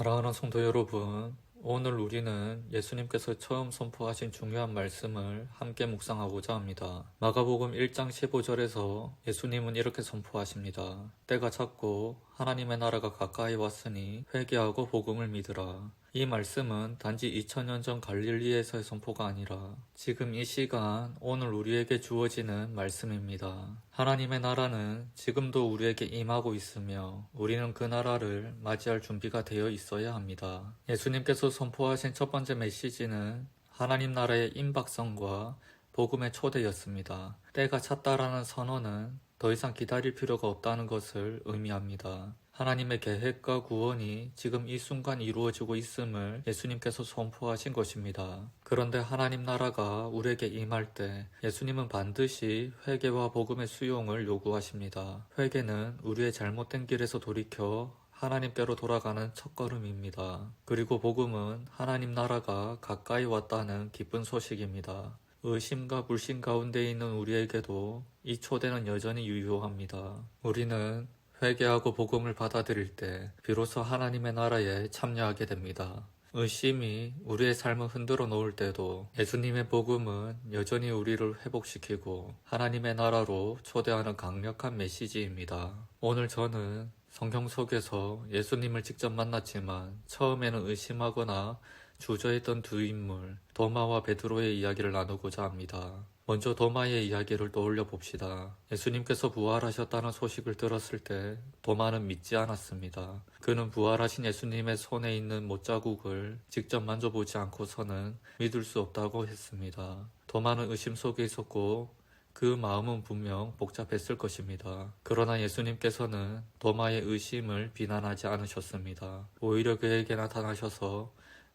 사랑하는 성도 여러분, 오늘 우리는 예수님께서 처음 선포하신 중요한 말씀을 함께 묵상하고자 합니다. 마가복음 1장 15절에서 예수님은 이렇게 선포하십니다. 때가 찼고 하나님의 나라가 가까이 왔으니 회개하고 복음을 믿으라. 이 말씀은 단지 2000년 전 갈릴리에서의 선포가 아니라 지금 이 시간 오늘 우리에게 주어지는 말씀입니다. 하나님의 나라는 지금도 우리에게 임하고 있으며 우리는 그 나라를 맞이할 준비가 되어 있어야 합니다. 예수님께서 선포하신 첫 번째 메시지는 하나님 나라의 임박성과 복음의 초대였습니다. 때가 찼다라는 선언은 더 이상 기다릴 필요가 없다는 것을 의미합니다. 하나님의 계획과 구원이 지금 이 순간 이루어지고 있음을 예수님께서 선포하신 것입니다. 그런데 하나님 나라가 우리에게 임할 때 예수님은 반드시 회개와 복음의 수용을 요구하십니다. 회개는 우리의 잘못된 길에서 돌이켜 하나님께로 돌아가는 첫걸음입니다. 그리고 복음은 하나님 나라가 가까이 왔다는 기쁜 소식입니다. 의심과 불신 가운데 있는 우리에게도 이 초대는 여전히 유효합니다. 우리는 회개하고 복음을 받아들일 때 비로소 하나님의 나라에 참여하게 됩니다. 의심이 우리의 삶을 흔들어 놓을 때도 예수님의 복음은 여전히 우리를 회복시키고 하나님의 나라로 초대하는 강력한 메시지입니다. 오늘 저는 성경 속에서 예수님을 직접 만났지만 처음에는 의심하거나 주저했던 두 인물 도마와 베드로의 이야기를 나누고자 합니다. 먼저 도마의 이야기를 떠올려 봅시다. 예수님께서 부활하셨다는 소식을 들었을 때 도마는 믿지 않았습니다. 그는 부활하신 예수님의 손에 있는 못자국을 직접 만져보지 않고서는 믿을 수 없다고 했습니다. 도마는 의심 속에 있었고 그 마음은 분명 복잡했을 것입니다. 그러나 예수님께서는 도마의 의심을 비난하지 않으셨습니다. 오히려 그에게 나타나셔서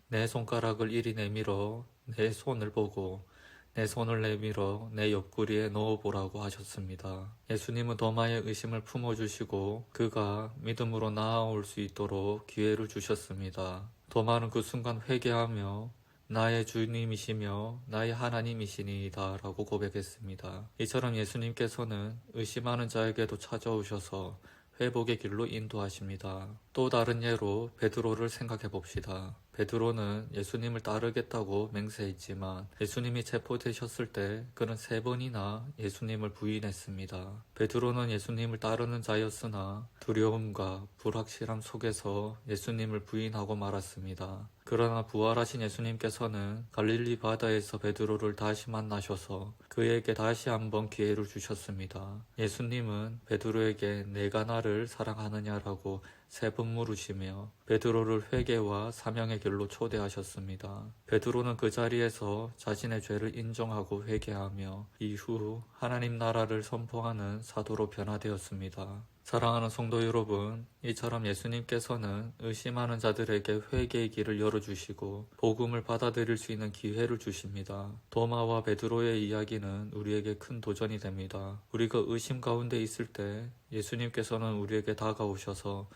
내 손가락을 이리 내밀어 내 손을 보고 내 손을 내밀어 내 옆구리에 넣어보라고 하셨습니다. 예수님은 도마의 의심을 품어주시고 그가 믿음으로 나아올 수 있도록 기회를 주셨습니다. 도마는 그 순간 회개하며 나의 주님이시며 나의 하나님이시니이다 라고 고백했습니다. 이처럼 예수님께서는 의심하는 자에게도 찾아오셔서 회복의 길로 인도하십니다. 또 다른 예로 베드로를 생각해 봅시다. 베드로는 예수님을 따르겠다고 맹세했지만 예수님이 체포되셨을 때 그는 3번이나 예수님을 부인했습니다. 베드로는 예수님을 따르는 자였으나 두려움과 불확실함 속에서 예수님을 부인하고 말았습니다. 그러나 부활하신 예수님께서는 갈릴리 바다에서 베드로를 다시 만나셔서 그에게 다시 한번 기회를 주셨습니다. 예수님은 베드로에게 내가 나를 사랑하느냐라고 3번 물으시며 베드로를 회개와 사명의 길로 초대하셨습니다. 베드로는 그 자리에서 자신의 죄를 인정하고 회개하며 이후 하나님 나라를 선포하는 사도로 변화되었습니다. 사랑하는 성도 여러분, 이처럼 예수님께서는 의심하는 자들에게 회개의 길을 열어주시고 복음을 받아들일 수 있는 기회를 주십니다. 도마와 베드로의 이야기는 우리에게 큰 도전이 됩니다. 우리가 의심 가운데 있을 때 예수님께서는 우리에게 다가오셔서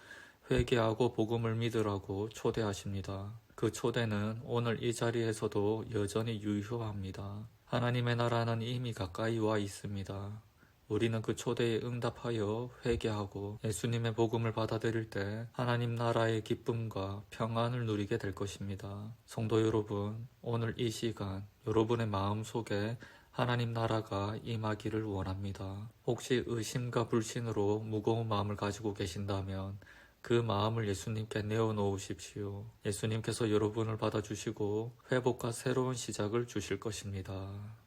회개하고 복음을 믿으라고 초대하십니다. 그 초대는 오늘 이 자리에서도 여전히 유효합니다. 하나님의 나라는 이미 가까이 와 있습니다. 우리는 그 초대에 응답하여 회개하고 예수님의 복음을 받아들일 때 하나님 나라의 기쁨과 평안을 누리게 될 것입니다. 성도 여러분, 오늘 이 시간 여러분의 마음속에 하나님 나라가 임하기를 원합니다. 혹시 의심과 불신으로 무거운 마음을 가지고 계신다면 그 마음을 예수님께 내어놓으십시오. 예수님께서 여러분을 받아주시고 회복과 새로운 시작을 주실 것입니다.